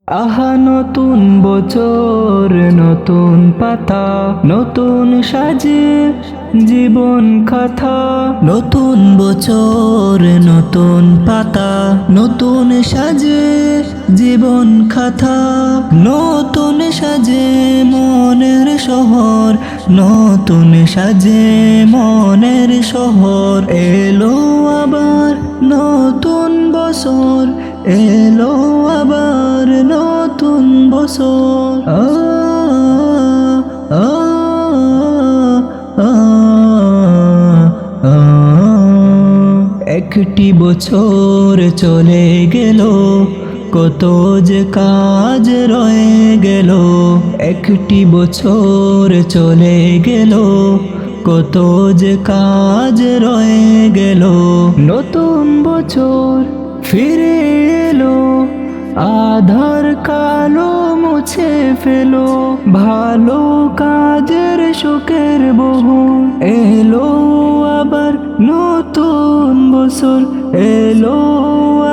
আহা নতুন বছর, নতুন পাতা, নতুন সাজে জীবন কথা। নতুন বছর, নতুন পাতা, নতুন সাজে জীবন খাতা। নতুন সাজে মনের শহর, নতুন সাজে মনের শহর। এলো আবার নতুন বছর, এলো আবার নতুন বছর। একটি বছর চলে গেল, কত যে কাজ রয়ে গেল। একটি বছর চলে গেল, কত যে কাজ রয়ে গেল। নতুন বছর ফিরে এলো, আধার কালো মুছে ফেলো। ভালো কাজের সুখের বহু এলো আবার নতুন বছর, এলো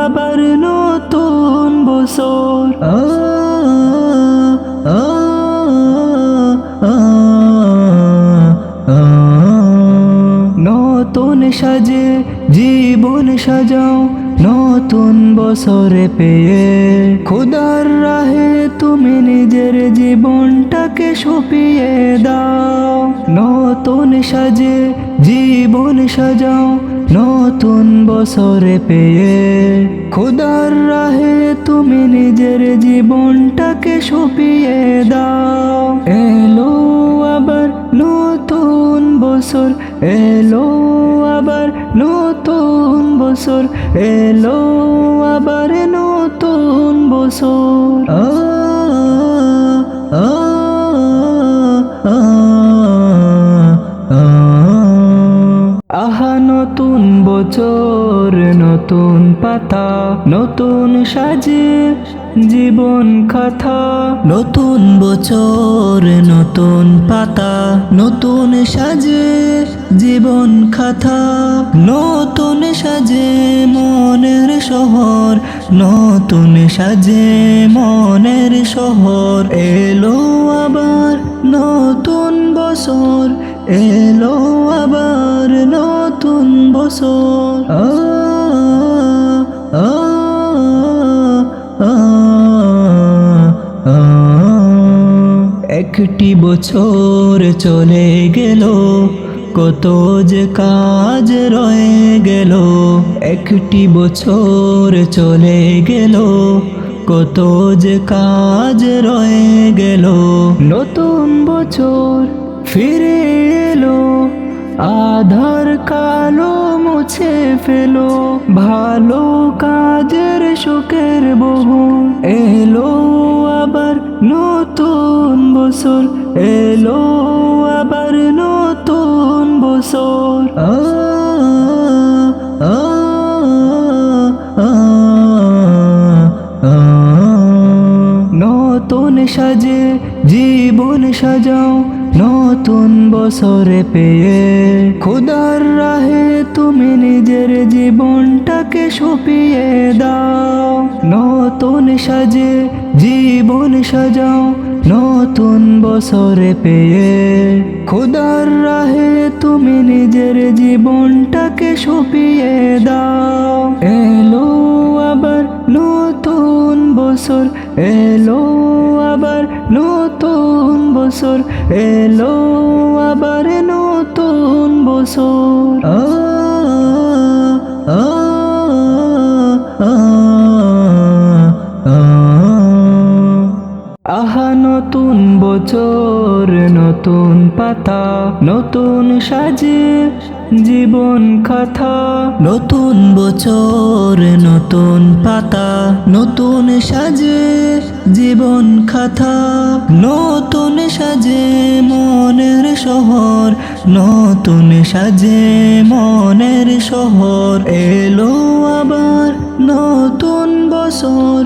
আবার নতুন বছর। নতুন সাজে জীবন সাজাও, নতুন বছরে পেয়ে খোদার রাহে তুমি নিজের জীবনটাকে সঁপিয়ে দাও। নতুন সাজে জীবন সাজাও, নতুন বছরে পেয়ে খোদার রাহে তুমি নিজের জীবনটাকে সঁপিয়ে দাও। এলো আবার নতুন বছর, এলো আবার নতুন বছর, এলো আবার নতুন বছর। আহা নতুন বছর, নতুন পাতা, নতুন সাজে জীবন কথা। নতুন বছর, নতুন পাতা, নতুন সাজে জীবন খাতা। নতুন সাজে মনের শহর, নতুন সাজে মনের শহর। এলো আবার নতুন বছর, এলো আবার নতুন বছর। একটি বছর চলে গেল, কত যে কাজ রয়ে গেল। একটি বছর চলে গেল, কত যে কাজ রয়ে গেল। নতুন বছর ফিরে এলো, আধার কালো মুছে ফেলো। ভালো কাজের সুখের বহু এলো আবার নতুন বছর, এলো আবার নতুন বছর। নতুন সাজে জীবন সাজাও, নতুন বছরে পেয়ে খোদার রাহে তুমি নিজের জীবনটাকে সঁপিয়ে দাও। নতুন সাজে জীবন সাজাও, নতুন বছরে পেয়ে খোদার রাহে তুমি নিজের জীবনটাকে সঁপিয়ে দাও। এলো আবার নতুন বছর, এলো আবার নতুন বছর, এলো আবার নতুন বছর। আহা নতুন বছর, নতুন পাতা, নতুন সাজে জীবন কথা। নতুন বছর, নতুন পাতা, নতুন সাজে জীবন খাতা। নতুন সাজে মনের শহর, নতুন সাজে মনের শহর। এলো আবার নতুন বছর,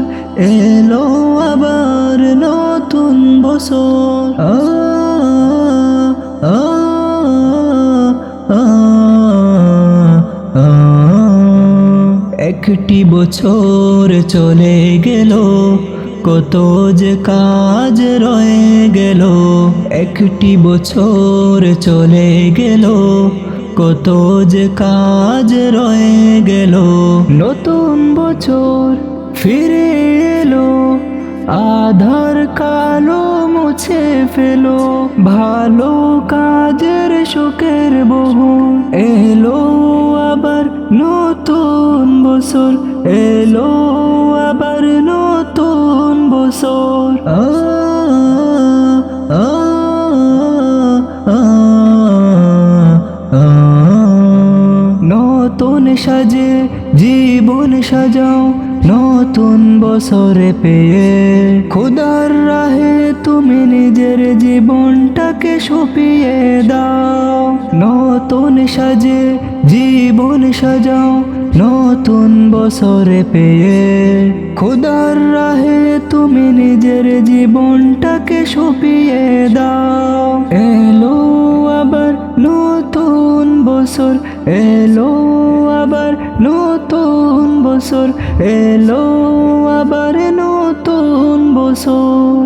এলো আবার নতুন বছর। একটি বছর চলে গেল, কত যে কাজ রয়ে গেল, একটি বছর চলে গেল, কত যে কাজ রয়ে গেল। নতুন বছর ফিরে এলো, আধার কালো মুছে ফেলো, ভালো কাজের সুখের বহু এলো আবার নতুন বছর, এলো আবার নতুন বছর। নতুন সাজে জীবন সাজাও, নতুন বছরে পেয়ে খোদার রাহে তুমি নিজের জীবনটাকে সঁপিয়ে দাও। নতুন সাজে জীবন সাজাও, নতুন বছরে পেয়ে খোদার রাহে তুমি নিজের জীবনটাকে সঁপিয়ে দাও। এলো আবার নতুন বছর, এলো আবার নতুন বছর, এলো আবার নতুন বছর।